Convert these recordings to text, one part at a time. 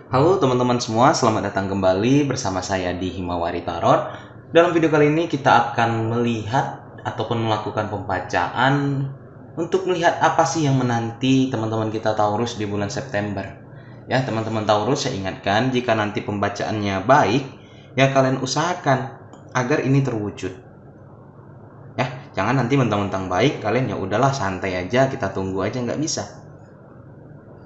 Halo teman-teman semua, selamat datang kembali bersama saya di Himawari Tarot. Dalam video kali ini kita akan melihat ataupun melakukan pembacaan untuk melihat apa sih yang menanti teman-teman kita Taurus di bulan September. Ya, teman-teman Taurus, saya ingatkan jika nanti pembacaannya baik, ya kalian usahakan agar ini terwujud. Ya, jangan nanti mentang-mentang baik kalian ya udahlah santai aja, kita tunggu aja, nggak bisa.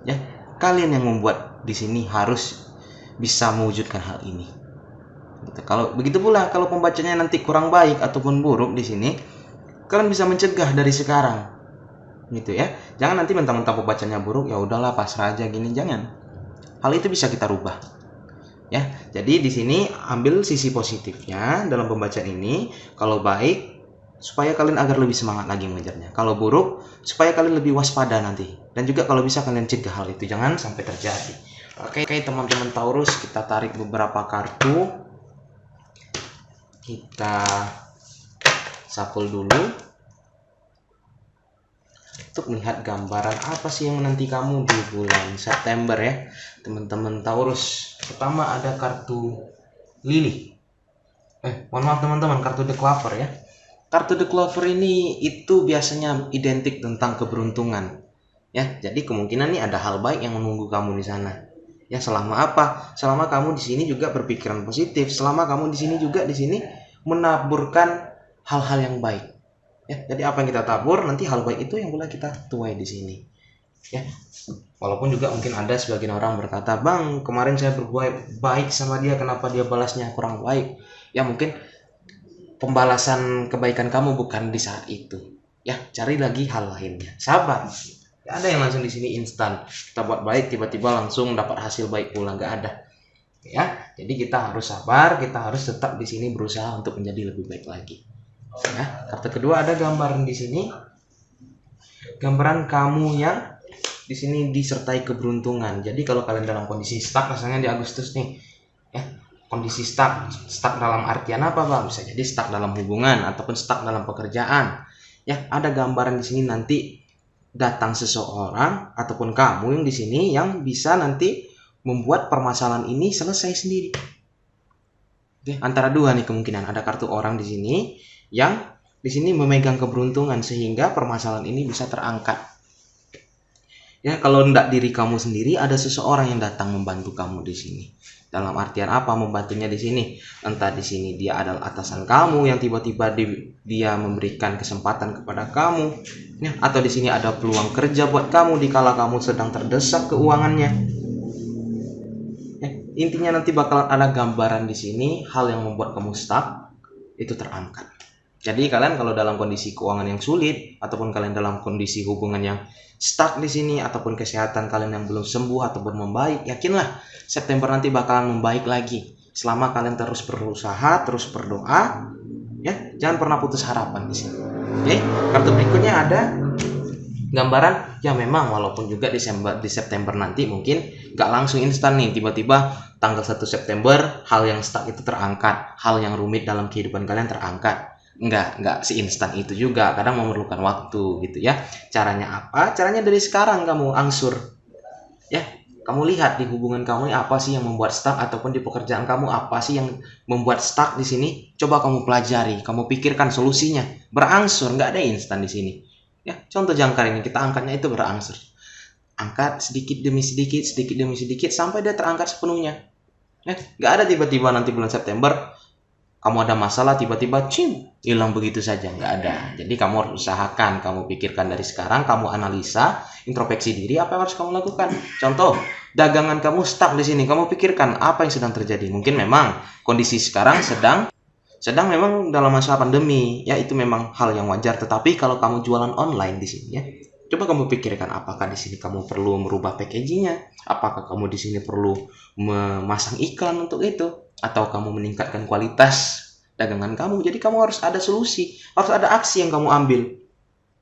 Ya, kalian yang membuat di sini harus bisa mewujudkan hal ini. Gitu. Kalau begitu pula kalau pembacanya nanti kurang baik ataupun buruk di sini, kalian bisa mencegah dari sekarang. Gitu ya. Jangan nanti mentang-mentang pembacanya buruk ya udahlah pasrah aja gini, jangan. Hal itu bisa kita rubah. Ya. Jadi di sini ambil sisi positifnya dalam pembacaan ini. Kalau baik supaya kalian agar lebih semangat lagi mengejarnya. Kalau buruk supaya kalian lebih waspada nanti. Dan juga kalau bisa kalian cegah hal itu, jangan sampai terjadi. Oke, teman-teman Taurus, kita tarik beberapa kartu. Kita shuffle dulu untuk melihat gambaran apa sih yang menanti kamu di bulan September ya, teman-teman Taurus. Pertama ada kartu Lily. Mohon maaf teman-teman, kartu The Clover ya. Kartu The Clover ini itu biasanya identik tentang keberuntungan. Ya, jadi kemungkinan nih ada hal baik yang menunggu kamu di sana. Ya, selama apa? Selama kamu di sini juga berpikiran positif, selama kamu di sini juga di sini menaburkan hal-hal yang baik. Ya, jadi apa yang kita tabur nanti hal baik itu yang boleh kita tuai di sini. Ya. Walaupun juga mungkin ada sebagian orang berkata, "Bang, kemarin saya berbuat baik sama dia, kenapa dia balasnya kurang baik?" Ya, mungkin pembalasan kebaikan kamu bukan di saat itu. Ya, cari lagi hal lainnya. Sabar. Gak ada yang langsung di sini instan. Kita buat baik tiba-tiba langsung dapat hasil baik pula, gak ada. Ya, jadi kita harus sabar, kita harus tetap di sini berusaha untuk menjadi lebih baik lagi. Ya, kartu kedua ada gambaran di sini. Gambaran kamu yang di sini disertai keberuntungan. Jadi kalau kalian dalam kondisi stuck, rasanya di Agustus nih, ya, kondisi stuck dalam artian apa bang? Bisa jadi stuck dalam hubungan ataupun stuck dalam pekerjaan. Ya, ada gambaran di sini nanti datang seseorang ataupun kamu yang di sini yang bisa nanti membuat permasalahan ini selesai sendiri. Oke, antara dua nih kemungkinan, ada kartu orang di sini yang di sini memegang keberuntungan sehingga permasalahan ini bisa terangkat. Ya, kalau tidak diri kamu sendiri, ada seseorang yang datang membantu kamu di sini. Dalam artian apa membantunya di sini? Entah di sini dia adalah atasan kamu yang tiba-tiba dia memberikan kesempatan kepada kamu, ya, atau di sini ada peluang kerja buat kamu dikala kamu sedang terdesak keuangannya. Ya, intinya nanti bakalan ada gambaran di sini hal yang membuat kamu stuck itu terangkat. Jadi kalian kalau dalam kondisi keuangan yang sulit ataupun kalian dalam kondisi hubungan yang stuck di sini ataupun kesehatan kalian yang belum sembuh ataupun membaik, yakinlah September nanti bakalan membaik lagi. Selama kalian terus berusaha, terus berdoa, ya, jangan pernah putus harapan di sini. Oke, kartu berikutnya ada gambaran ya memang walaupun juga di September nanti mungkin gak langsung instan nih tiba-tiba tanggal 1 September hal yang stuck itu terangkat, hal yang rumit dalam kehidupan kalian terangkat. Enggak seinstan itu juga, kadang memerlukan waktu gitu ya. Caranya apa? Caranya dari sekarang kamu angsur. Ya, kamu lihat di hubungan kamu apa sih yang membuat stuck ataupun di pekerjaan kamu apa sih yang membuat stuck di sini? Coba kamu pelajari, kamu pikirkan solusinya. Berangsur, enggak ada instan di sini. Ya, contoh jangkar ini kita angkatnya itu berangsur. Angkat sedikit demi sedikit sampai dia terangkat sepenuhnya. Ya, enggak ada tiba-tiba nanti bulan September kamu ada masalah tiba-tiba hilang begitu saja, nggak ada. Jadi kamu harus usahakan, kamu pikirkan dari sekarang, kamu analisa, introspeksi diri apa yang harus kamu lakukan. Contoh, dagangan kamu stuck di sini, kamu pikirkan apa yang sedang terjadi. Mungkin memang kondisi sekarang sedang memang dalam masa pandemi, ya itu memang hal yang wajar. Tetapi kalau kamu jualan online di sini ya, coba kamu pikirkan apakah di sini kamu perlu merubah packagingnya, apakah kamu di sini perlu memasang iklan untuk itu, atau kamu meningkatkan kualitas dagangan kamu. Jadi kamu harus ada solusi, harus ada aksi yang kamu ambil.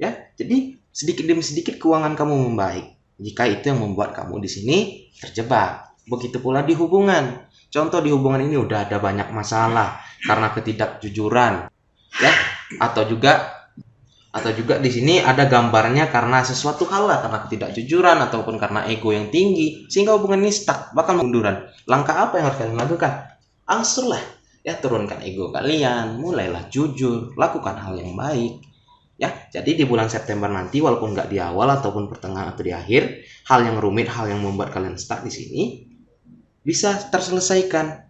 Ya, jadi sedikit demi sedikit keuangan kamu membaik. Jika itu yang membuat kamu di sini terjebak. Begitu pula di hubungan. Contoh di hubungan ini udah ada banyak masalah karena ketidakjujuran, ya, atau juga Atau juga di sini ada gambarnya karena sesuatu hal lah, karena ketidakjujuran ataupun karena ego yang tinggi sehingga hubungan ini stuck, bakal munduran. Langkah apa yang harus kalian lakukan? Angsurlah, ya turunkan ego kalian, mulailah jujur, lakukan hal yang baik. Ya, jadi di bulan September nanti walaupun nggak di awal ataupun pertengahan atau di akhir, hal yang rumit, hal yang membuat kalian stuck di sini bisa terselesaikan.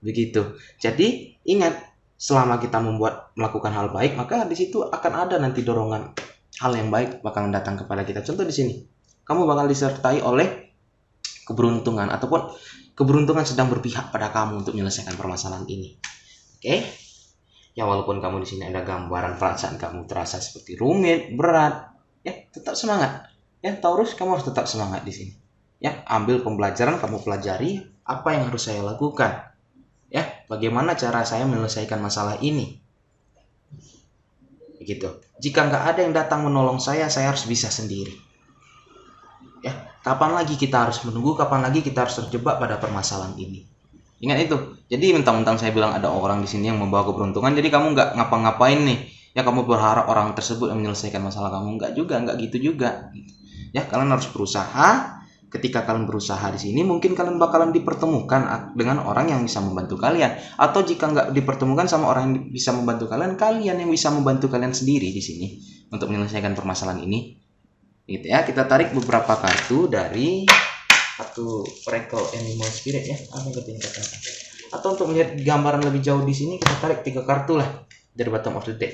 Begitu. Jadi ingat, selama kita melakukan hal baik, maka di situ akan ada nanti dorongan hal yang baik bakalan datang kepada kita. Contoh di sini, kamu bakal disertai oleh keberuntungan ataupun keberuntungan sedang berpihak pada kamu untuk menyelesaikan permasalahan ini. Oke? Ya walaupun kamu di sini ada gambaran perasaan kamu terasa seperti rumit, berat, ya tetap semangat. Ya Taurus, kamu harus tetap semangat di sini. Ya, ambil pembelajaran, kamu pelajari apa yang harus saya lakukan. Ya, bagaimana cara saya menyelesaikan masalah ini? Begitu. Jika nggak ada yang datang menolong saya harus bisa sendiri. Ya, kapan lagi kita harus menunggu? Kapan lagi kita harus terjebak pada permasalahan ini? Ingat itu. Jadi mentang-mentang saya bilang ada orang di sini yang membawa keberuntungan, jadi kamu nggak ngapa-ngapain nih. Ya, kamu berharap orang tersebut yang menyelesaikan masalah kamu. Nggak gitu juga. Ya, kalian harus berusaha. Ketika kalian berusaha di sini, mungkin kalian bakalan dipertemukan dengan orang yang bisa membantu kalian. Atau jika nggak dipertemukan sama orang yang bisa membantu kalian, kalian yang bisa membantu kalian sendiri di sini untuk menyelesaikan permasalahan ini. Gitu ya. Kita tarik beberapa kartu dari kartu Oracle Animal Spirit ya. Apa yang kita katakan? Atau untuk melihat gambaran lebih jauh di sini, kita tarik 3 kartu lah dari bottom of the deck.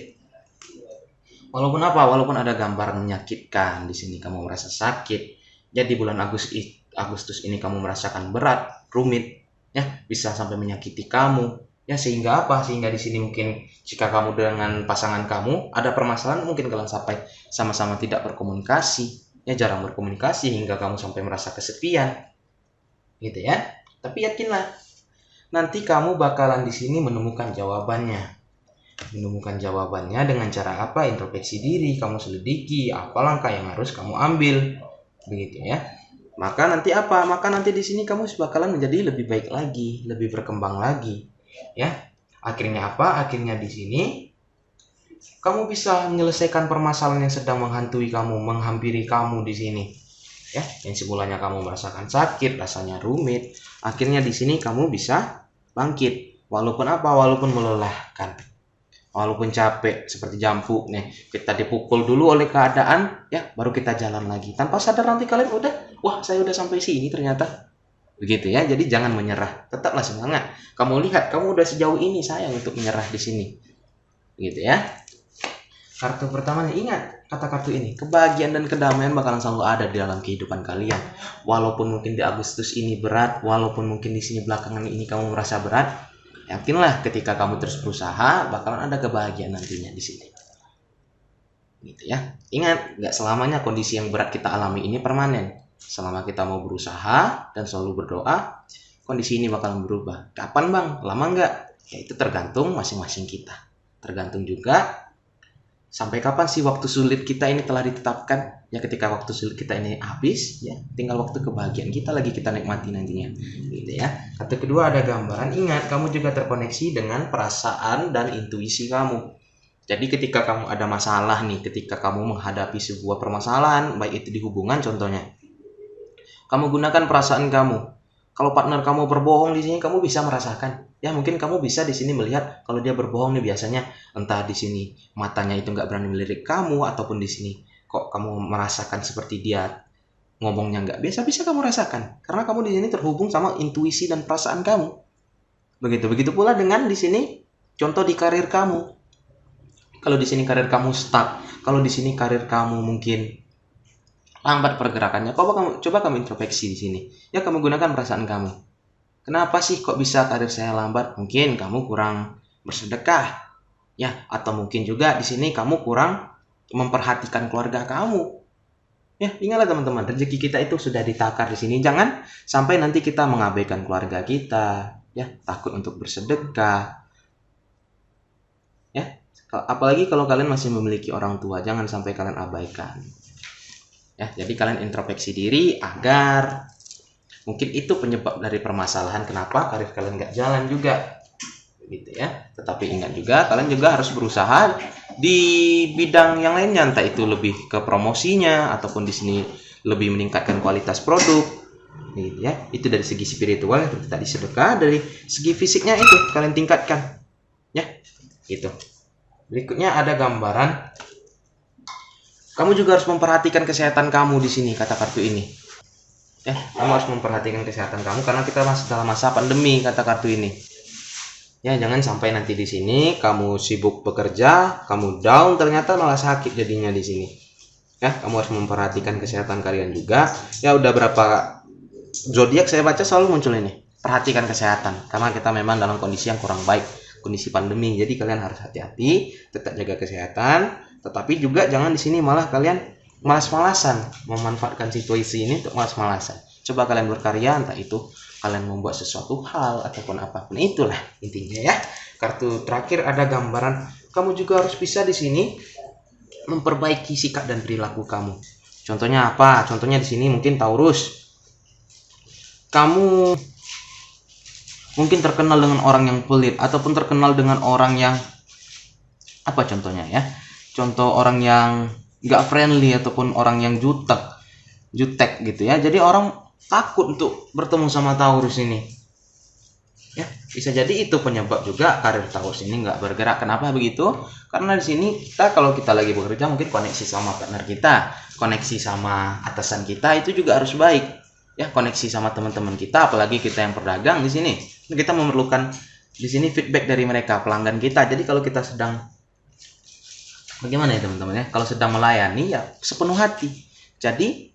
Walaupun apa? Walaupun ada gambar menyakitkan di sini, kamu merasa sakit. Jadi bulan Agustus ini kamu merasakan berat, rumit, ya bisa sampai menyakiti kamu, ya sehingga apa? Sehingga di sini mungkin jika kamu dengan pasangan kamu ada permasalahan, mungkin kalian sampai sama-sama tidak berkomunikasi, ya jarang berkomunikasi hingga kamu sampai merasa kesepian, gitu ya. Tapi yakinlah, nanti kamu bakalan di sini menemukan jawabannya. Menemukan jawabannya dengan cara apa? Introspeksi diri, kamu selidiki apa langkah yang harus kamu ambil. Begitu ya. Maka nanti apa? Maka nanti di sini kamu bakalan menjadi lebih baik lagi, lebih berkembang lagi. Ya. Akhirnya apa? Akhirnya di sini kamu bisa menyelesaikan permasalahan yang sedang menghantui kamu, menghampiri kamu di sini. Ya, yang semulanya kamu merasakan sakit, rasanya rumit, akhirnya di sini kamu bisa bangkit. Walaupun apa? Walaupun melelahkan. Walaupun capek seperti jampu nih, kita dipukul dulu oleh keadaan, ya baru kita jalan lagi. Tanpa sadar nanti kalian udah, wah saya udah sampai sini ternyata. Begitu ya, jadi jangan menyerah, tetaplah semangat. Kamu lihat, kamu udah sejauh ini, sayang untuk menyerah di sini. Begitu ya. Kartu pertama nih, ingat kata kartu ini, kebahagiaan dan kedamaian bakalan selalu ada di dalam kehidupan kalian. Walaupun mungkin di Agustus ini berat, walaupun mungkin di sini belakangan ini kamu merasa berat, yakinlah ketika kamu terus berusaha bakalan ada kebahagiaan nantinya di sini. Gitu ya. Ingat, nggak selamanya kondisi yang berat kita alami ini permanen. Selama kita mau berusaha dan selalu berdoa, kondisi ini bakalan berubah. Kapan bang? Lama nggak? Ya itu tergantung masing-masing kita. Tergantung juga sampai kapan sih waktu sulit kita ini telah ditetapkan. Ya ketika waktu sulit kita ini habis, ya tinggal waktu kebahagiaan kita lagi kita nikmati nantinya, gitu ya. Kartu kedua ada gambaran, ingat kamu juga terkoneksi dengan perasaan dan intuisi kamu. Jadi ketika kamu ada masalah nih, ketika kamu menghadapi sebuah permasalahan, baik itu di hubungan contohnya, kamu gunakan perasaan kamu. Kalau partner kamu berbohong di sini, kamu bisa merasakan. Ya mungkin kamu bisa di sini melihat kalau dia berbohong nih, biasanya entah di sini matanya itu nggak berani melirik kamu, ataupun di sini kok kamu merasakan seperti dia ngomongnya nggak biasa, bisa kamu rasakan karena kamu di sini terhubung sama intuisi dan perasaan kamu. Begitu pula dengan di sini contoh di karir kamu. Kalau di sini karir kamu stuck, kalau di sini karir kamu mungkin lambat pergerakannya, coba kamu introspeksi di sini. Ya kamu gunakan perasaan kamu. Kenapa sih kok bisa karir saya lambat? Mungkin kamu kurang bersedekah, ya, atau mungkin juga di sini kamu kurang memperhatikan keluarga kamu. Ya, ingatlah teman-teman, rezeki kita itu sudah ditakar di sini. Jangan sampai nanti kita mengabaikan keluarga kita, ya, takut untuk bersedekah. Ya, apalagi kalau kalian masih memiliki orang tua, jangan sampai kalian abaikan. Ya, jadi kalian introspeksi diri agar mungkin itu penyebab dari permasalahan kenapa karir kalian nggak jalan juga. gitu ya. Tetapi ingat juga, kalian juga harus berusaha di bidang yang lainnya, entah itu lebih ke promosinya ataupun di sini lebih meningkatkan kualitas produk, gitu ya. Itu dari segi spiritual yang seperti tadi sedekah, dari segi fisiknya itu kalian tingkatkan, ya. Gitu. Berikutnya ada gambaran. Kamu juga harus memperhatikan kesehatan kamu di sini, kata kartu ini. Ya, kamu harus memperhatikan kesehatan kamu karena kita masih dalam masa pandemi, kata kartu ini. Ya, jangan sampai nanti di sini kamu sibuk bekerja, kamu down, ternyata malah sakit jadinya di sini. Ya, kamu harus memperhatikan kesehatan kalian juga. Ya, udah berapa zodiak saya baca selalu muncul ini. Perhatikan kesehatan karena kita memang dalam kondisi yang kurang baik, kondisi pandemi. Jadi kalian harus hati-hati, tetap jaga kesehatan, tetapi juga jangan di sini malah kalian malas-malasan, memanfaatkan situasi ini untuk malas-malasan. Coba kalian berkarya, entah itu kalian membuat sesuatu hal ataupun apapun, itulah intinya ya. Kartu terakhir ada gambaran kamu juga harus bisa di sini memperbaiki sikap dan perilaku kamu. Contohnya apa? Contohnya di sini mungkin Taurus. Kamu mungkin terkenal dengan orang yang pelit ataupun terkenal dengan orang yang apa contohnya ya? Contoh orang yang nggak friendly ataupun orang yang jutek gitu ya. Jadi orang takut untuk bertemu sama Taurus ini. Ya, bisa jadi itu penyebab juga karir Taurus ini nggak bergerak. Kenapa begitu? Karena di sini kita kalau kita lagi bekerja mungkin koneksi sama partner kita, koneksi sama atasan kita itu juga harus baik. Ya, koneksi sama teman-teman kita, apalagi kita yang berdagang di sini. Kita memerlukan di sini feedback dari mereka, pelanggan kita. Jadi kalau kita sedang bagaimana ya teman-teman ya? Kalau sedang melayani ya sepenuh hati. Jadi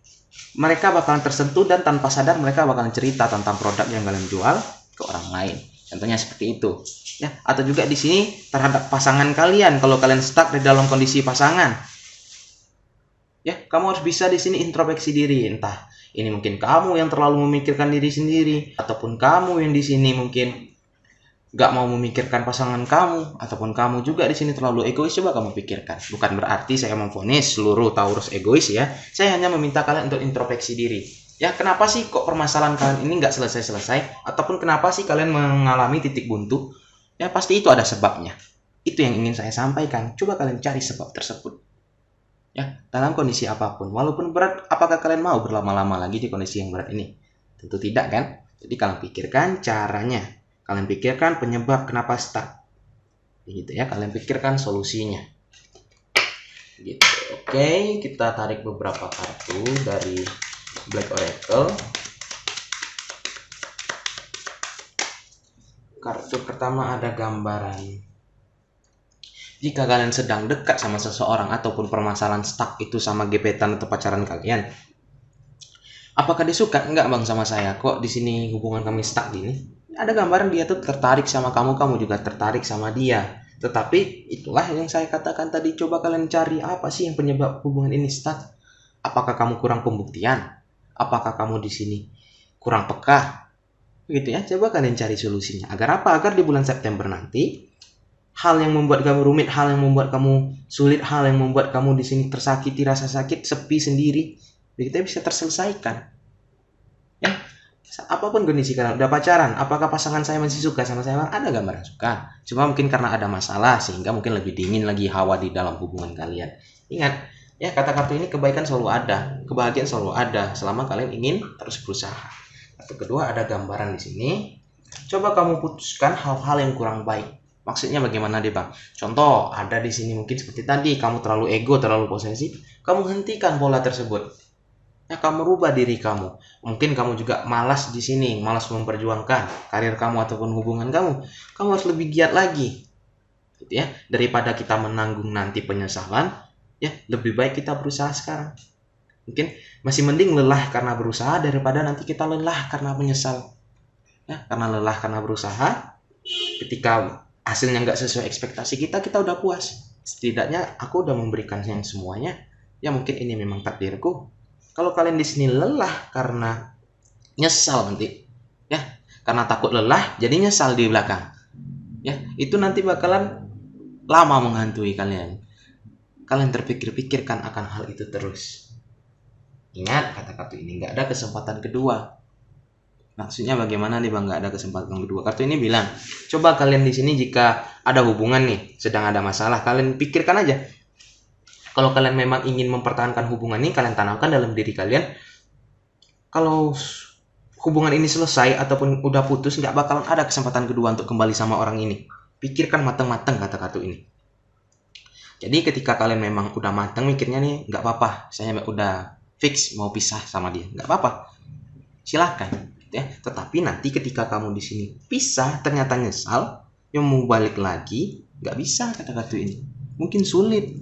mereka bakalan tersentuh dan tanpa sadar mereka bakalan cerita tentang produk yang kalian jual ke orang lain. Contohnya seperti itu. Ya, atau juga di sini terhadap pasangan kalian, kalau kalian stuck di dalam kondisi pasangan. Ya, kamu harus bisa di sini introspeksi diri, entah ini mungkin kamu yang terlalu memikirkan diri sendiri, ataupun kamu yang di sini mungkin gak mau memikirkan pasangan kamu, ataupun kamu juga di sini terlalu egois. Coba kamu pikirkan. Bukan berarti saya memvonis seluruh Taurus egois ya. Saya hanya meminta kalian untuk introspeksi diri. Ya, kenapa sih kok permasalahan kalian ini nggak selesai-selesai? Ataupun kenapa sih kalian mengalami titik buntu? Ya, pasti itu ada sebabnya. Itu yang ingin saya sampaikan. Coba kalian cari sebab tersebut. Ya, dalam kondisi apapun, walaupun berat, apakah kalian mau berlama-lama lagi di kondisi yang berat ini? Tentu tidak kan? Jadi kalian pikirkan caranya, kalian pikirkan penyebab kenapa stuck, gitu ya. Kalian pikirkan solusinya, gitu. Oke, kita tarik beberapa kartu dari Black Oracle. Kartu pertama ada gambaran. Jika kalian sedang dekat sama seseorang ataupun permasalahan stuck itu sama gebetan atau pacaran kalian, apakah dia suka? Enggak bang sama saya, kok di sini hubungan kami stuck gini. Ada gambaran dia tuh tertarik sama kamu, kamu juga tertarik sama dia. Tetapi itulah yang saya katakan tadi, coba kalian cari apa sih yang penyebab hubungan ini stuck. Apakah kamu kurang pembuktian? Apakah kamu di sini kurang peka? Gitu ya, coba kalian cari solusinya. Agar apa? Agar di bulan September nanti hal yang membuat kamu rumit, hal yang membuat kamu sulit, hal yang membuat kamu di sini tersakiti, rasa sakit, sepi sendiri, kita bisa terselesaikan. Ya, apapun kondisi kalian udah pacaran, apakah pasangan saya masih suka sama saya? Ada gambaran suka, cuma mungkin karena ada masalah sehingga mungkin lebih dingin lagi hawa di dalam hubungan kalian. Ingat, ya kata kartu ini kebaikan selalu ada, kebahagiaan selalu ada selama kalian ingin terus berusaha. Atau kedua ada gambaran di sini. Coba kamu putuskan hal-hal yang kurang baik. Maksudnya bagaimana deh bang? Contoh ada di sini mungkin seperti tadi, kamu terlalu ego, terlalu posesif, kamu hentikan pola tersebut. Ya, kamu rubah diri kamu. Mungkin kamu juga malas di sini, malas memperjuangkan karir kamu ataupun hubungan kamu. Kamu harus lebih giat lagi, gitu ya. Daripada kita menanggung nanti penyesalan, ya lebih baik kita berusaha sekarang. Mungkin masih mending lelah karena berusaha daripada nanti kita lelah karena menyesal. Ya, karena lelah karena berusaha, ketika hasilnya nggak sesuai ekspektasi kita udah puas. Setidaknya aku udah memberikan yang semuanya. Ya mungkin ini memang takdirku. Kalau kalian di sini lelah karena nyesal nanti, ya karena takut lelah, jadi nyesal di belakang. Ya itu nanti bakalan lama menghantui kalian. Kalian terpikir-pikirkan akan hal itu terus. Ingat kata-kata ini, nggak ada kesempatan kedua. Maksudnya bagaimana nih Bang, nggak ada kesempatan kedua? Kartu ini bilang, coba kalian di sini jika ada hubungan nih, sedang ada masalah, kalian pikirkan aja. Kalau kalian memang ingin mempertahankan hubungan ini, kalian tanamkan dalam diri kalian. Kalau hubungan ini selesai ataupun udah putus, nggak bakalan ada kesempatan kedua untuk kembali sama orang ini. Pikirkan matang-matang kata kartu ini. Jadi ketika kalian memang udah matang mikirnya nih, nggak apa-apa, saya udah fix mau pisah sama dia, nggak apa-apa, silahkan. Ya, tetapi nanti ketika kamu di sini pisah ternyata nyesal, yang mau balik lagi nggak bisa kata kartu ini. Mungkin sulit,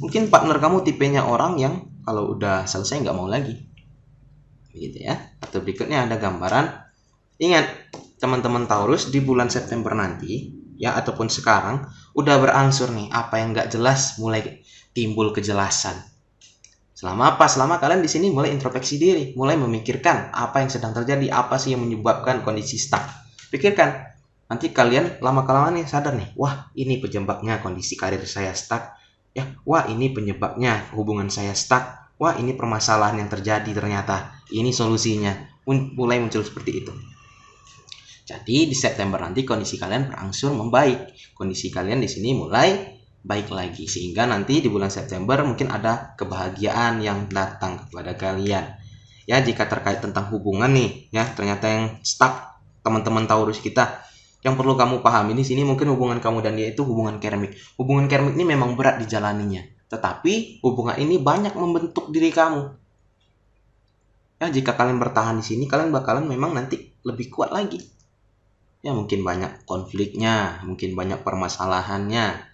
mungkin partner kamu tipenya orang yang kalau udah selesai nggak mau lagi, begitu ya. Atau berikutnya ada gambaran. Ingat teman-teman Taurus, di bulan September nanti ya ataupun sekarang udah berangsur nih, apa yang nggak jelas mulai timbul kejelasan. Selama apa? Selama kalian di sini mulai introspeksi diri, mulai memikirkan apa yang sedang terjadi, apa sih yang menyebabkan kondisi stuck. Pikirkan, nanti kalian lama-kelamaan nih sadar nih, wah ini penyebabnya kondisi karir saya stuck, ya, wah ini penyebabnya hubungan saya stuck, wah ini permasalahan yang terjadi ternyata, ini solusinya, mulai muncul seperti itu. Jadi di September nanti kondisi kalian berangsur membaik, kondisi kalian di sini mulai baik lagi, sehingga nanti di bulan September mungkin ada kebahagiaan yang datang kepada kalian. Ya, jika terkait tentang hubungan nih, ya ternyata yang stuck teman-teman Taurus kita, yang perlu kamu pahami di sini mungkin hubungan kamu dan dia itu hubungan karmik. Hubungan karmik ini memang berat dijalaninya, tetapi hubungan ini banyak membentuk diri kamu. Ya, jika kalian bertahan di sini, kalian bakalan memang nanti lebih kuat lagi. Ya, mungkin banyak konfliknya, mungkin banyak permasalahannya.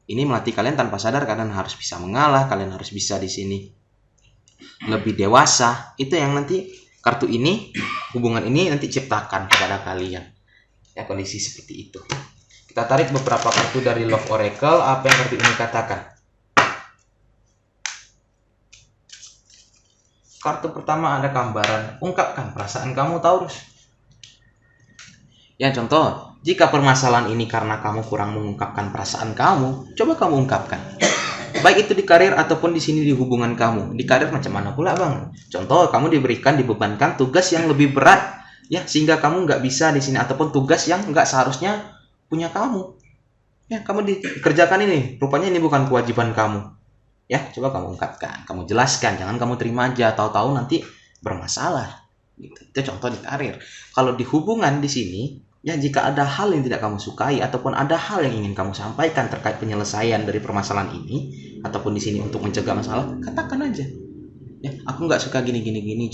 Ini melatih kalian tanpa sadar, kalian harus bisa mengalah, kalian harus bisa di sini lebih dewasa. Itu yang nanti kartu ini, hubungan ini nanti ciptakan kepada kalian. Ya, kondisi seperti itu. Kita tarik beberapa kartu dari Love Oracle, apa yang kartu ini katakan. Kartu pertama ada gambaran, ungkapkan perasaan kamu Taurus. Ya, contoh, jika permasalahan ini karena kamu kurang mengungkapkan perasaan kamu, coba kamu ungkapkan. Baik itu di karir ataupun di sini di hubungan kamu. Di karir macam mana pula Bang? Contoh, kamu dibebankan tugas yang lebih berat, ya, sehingga kamu nggak bisa di sini, ataupun tugas yang nggak seharusnya punya kamu. Ya, kamu dikerjakan ini, rupanya ini bukan kewajiban kamu. Ya, coba kamu ungkapkan, kamu jelaskan, jangan kamu terima aja, tahu-tahu nanti bermasalah. Gitu. Itu contoh di karir. Kalau di hubungan di sini, ya, jika ada hal yang tidak kamu sukai ataupun ada hal yang ingin kamu sampaikan terkait penyelesaian dari permasalahan ini, ataupun di sini untuk mencegah masalah, katakan aja. Ya, aku nggak suka gini,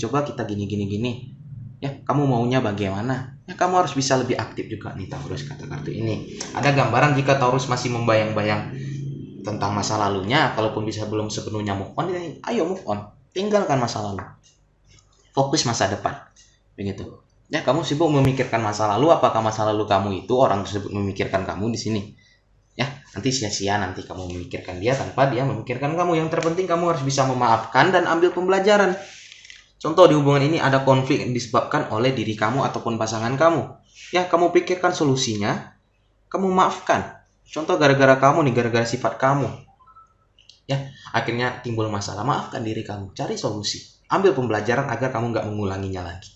coba kita gini. Ya, kamu maunya bagaimana? Ya, kamu harus bisa lebih aktif juga nih Taurus, kata kartu ini. Ada gambaran jika Taurus masih membayang-bayang tentang masa lalunya, kalaupun bisa belum sepenuhnya move on, ayo move on. Tinggalkan masa lalu. Fokus masa depan. Begitu. Ya, kamu sibuk memikirkan masa lalu, apakah masa lalu kamu itu orang tersebut memikirkan kamu di sini? Ya, nanti sia-sia nanti kamu memikirkan dia tanpa dia memikirkan kamu. Yang terpenting kamu harus bisa memaafkan dan ambil pembelajaran. Contoh, di hubungan ini ada konflik yang disebabkan oleh diri kamu ataupun pasangan kamu. Ya, kamu pikirkan solusinya, kamu maafkan. Contoh, gara-gara kamu nih, gara-gara sifat kamu. Ya, akhirnya timbul masalah, maafkan diri kamu, cari solusi. Ambil pembelajaran agar kamu nggak mengulanginya lagi.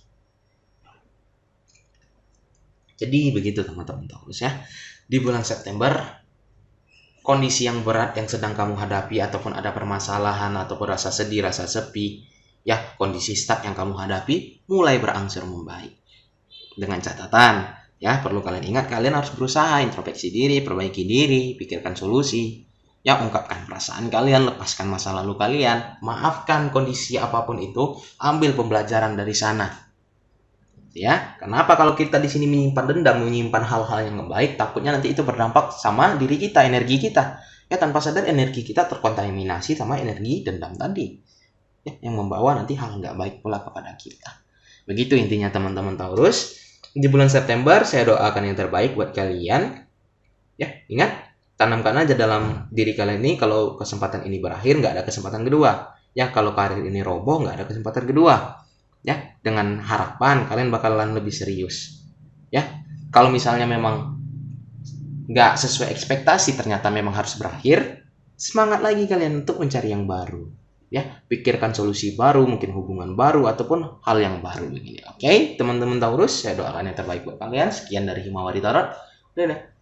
Jadi begitu teman-teman Taurus ya. Di bulan September, kondisi yang berat yang sedang kamu hadapi ataupun ada permasalahan ataupun rasa sedih, rasa sepi, ya kondisi stuck yang kamu hadapi mulai berangsur membaik. Dengan catatan, ya perlu kalian ingat, kalian harus berusaha introspeksi diri, perbaiki diri, pikirkan solusi. Ya, ungkapkan perasaan kalian, lepaskan masa lalu kalian, maafkan kondisi apapun itu, ambil pembelajaran dari sana. Ya, kenapa kalau kita di sini menyimpan dendam, menyimpan hal-hal yang baik, takutnya nanti itu berdampak sama diri kita, energi kita. Ya, tanpa sadar energi kita terkontaminasi sama energi dendam tadi. Ya, yang membawa nanti hal nggak baik pula kepada kita. Begitu intinya teman-teman Taurus. Di bulan September saya doakan yang terbaik buat kalian. Ya, ingat, tanamkan aja dalam diri kalian ini, kalau kesempatan ini berakhir nggak ada kesempatan kedua. Ya, kalau karir ini roboh nggak ada kesempatan kedua. Ya, dengan harapan kalian bakalan lebih serius. Ya, kalau misalnya memang nggak sesuai ekspektasi, ternyata memang harus berakhir, semangat lagi kalian untuk mencari yang baru. ya, pikirkan solusi baru, mungkin hubungan baru ataupun hal yang baru begini. Oke, teman-teman Taurus, saya doakan yang terbaik buat kalian. Sekian dari Himawari Tarot. Dadah.